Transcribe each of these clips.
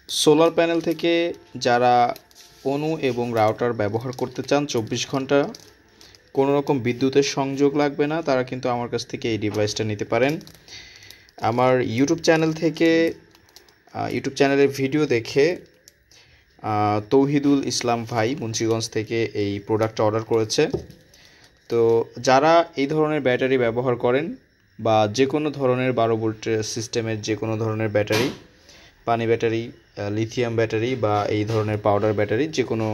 Solar panel থেকে যারা অনু এবং রাউটার ব্যবহার করতে চান 24 ঘন্টা, কোনো রকম বিদ্যুতের সংযোগ লাগবে না, তারা কিন্তু আমার কাছ থেকে এই ডিভাইসটা নিতে পারেন। আমার ইউটিউব চ্যানেলের ভিডিও দেখে তৌহিদুল ইসলাম ভাই মুন্সিগঞ্জ থেকে এই প্রোডাক্টটা অর্ডার করেছে। তো যারা এই ধরনের ব্যাটারি ব্যবহার করেন বা যে কোনো ধরনের 12 ভোল্টের সিস্টেমের যে কোনো ধরনের ব্যাটারি, পানি ব্যাটারি, লিথিয়াম ব্যাটারি বা এই ধরনের পাউডার ব্যাটারি, যে কোনো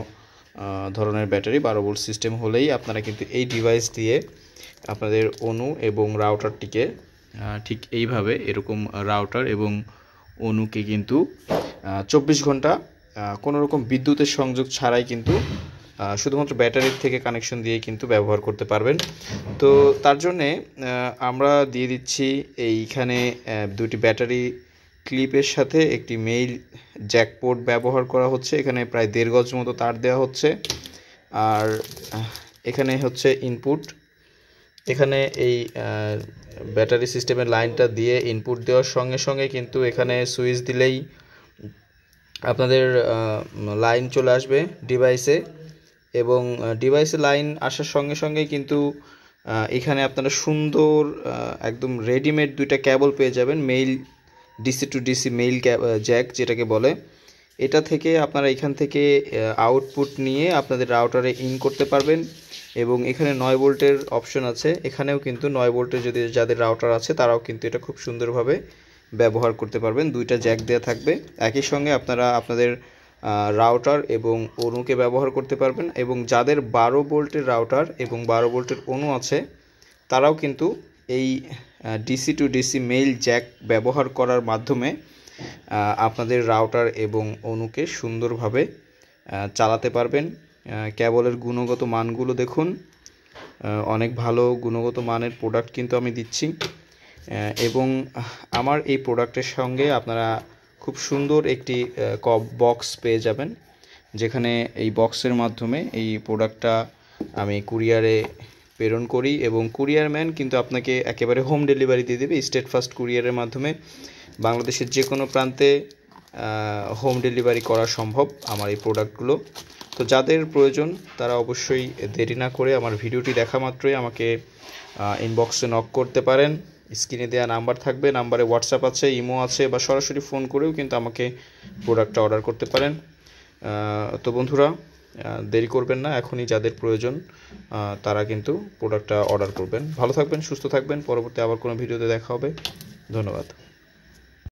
ধরনের ব্যাটারি 12 ভোল্ট সিস্টেম হলেই আপনারা কিন্তু এই ডিভাইস দিয়ে আপনাদের অনু এবং রাউটারটিকে ঠিক এইভাবে এরকম রাউটার এবং অনুকে কিন্তু 24 ঘন্টা কোনো রকম বিদ্যুতের সংযোগ ছাড়াই কিন্তু শুধুমাত্র ব্যাটারির থেকে কানেকশন দিয়ে কিন্তু ব্যবহার করতে পারবেন। তো তার জন্যে আমরা দিয়ে দিচ্ছি এইখানে দুটি ব্যাটারি ক্লিপের সাথে একটি মেইল জ্যাক পোর্ট ব্যবহার করা হচ্ছে। এখানে প্রায় 1.5 গজ মতো তার দেওয়া হচ্ছে। আর এখানে হচ্ছে ইনপুট। এখানে এই ব্যাটারি সিস্টেমের লাইনটা দিয়ে ইনপুট দেওয়ার সঙ্গে সঙ্গে কিন্তু এখানে সুইচ দিলেই আপনাদের লাইন চলে আসবে ডিভাইসে, এবং ডিভাইসে লাইন আসার সঙ্গে সঙ্গে কিন্তু এখানে আপনারা সুন্দর একদম রেডিমেড দুইটা কেবল পেয়ে যাবেন, mail DC two DC mail Jack যেটাকে বলে। এটা থেকে আপনারা এখান থেকে আউটপুট নিয়ে আপনাদের রাউটারে ইন করতে পারবেন, এবং এখানে 9 ভোল্টের অপশন আছে। এখানেও কিন্তু 9 ভোল্টের যদি যাদের রাউটার আছে তারাও কিন্তু এটা খুব সুন্দরভাবে ব্যবহার করতে পারবেন। দুইটা জ্যাক দেওয়া থাকবে, একই সঙ্গে আপনারা আপনাদের রাউটার এবং অনুকে ব্যবহার করতে পারবেন। এবং যাদের 12 ভোল্টের রাউটার এবং 12 ভোল্টের অনু আছে তারাও কিন্তু এই DC two DC mail Jack ব্যবহার করার মাধ্যমে আপনাদের রাউটার এবং অনুকে সুন্দরভাবে চালাতে পারবেন। কেবলের গুণগত মানগুলো দেখুন, অনেক ভালো গুণগত মানের প্রোডাক্ট কিন্তু আমি দিচ্ছি। এবং আমার এই প্রোডাক্টের সঙ্গে আপনারা খুব সুন্দর একটি বক্স পেয়ে যাবেন, যেখানে এই বক্সের মাধ্যমে এই প্রোডাক্টটা আমি কুরিয়ারে প্রেরণ করি, এবং কুরিয়ার ম্যান কিন্তু আপনাকে একেবারে হোম ডেলিভারি দিয়ে দেবে। স্টেট ফার্স্ট কুরিয়ারের মাধ্যমে বাংলাদেশের যে কোনো প্রান্তে হোম ডেলিভারি করা সম্ভব আমার এই প্রোডাক্টগুলো। তো যাদের প্রয়োজন তারা অবশ্যই দেরি না করে আমার ভিডিওটি দেখা মাত্রই আমাকে ইনবক্সে নক করতে পারেন। স্ক্রিনে দেওয়া নাম্বার থাকবে, নাম্বারে হোয়াটসঅ্যাপ আছে, ইমো আছে, বা সরাসরি ফোন করেও কিন্তু আমাকে প্রোডাক্টটা অর্ডার করতে পারেন। তো বন্ধুরা, দেরি করবেন না, এখনই যাদের প্রয়োজন তারা কিন্তু প্রোডাক্টটা অর্ডার করবেন। ভালো থাকবেন, সুস্থ থাকবেন, পরবর্তী আবার কোনো ভিডিওতে দেখা হবে। ধন্যবাদ।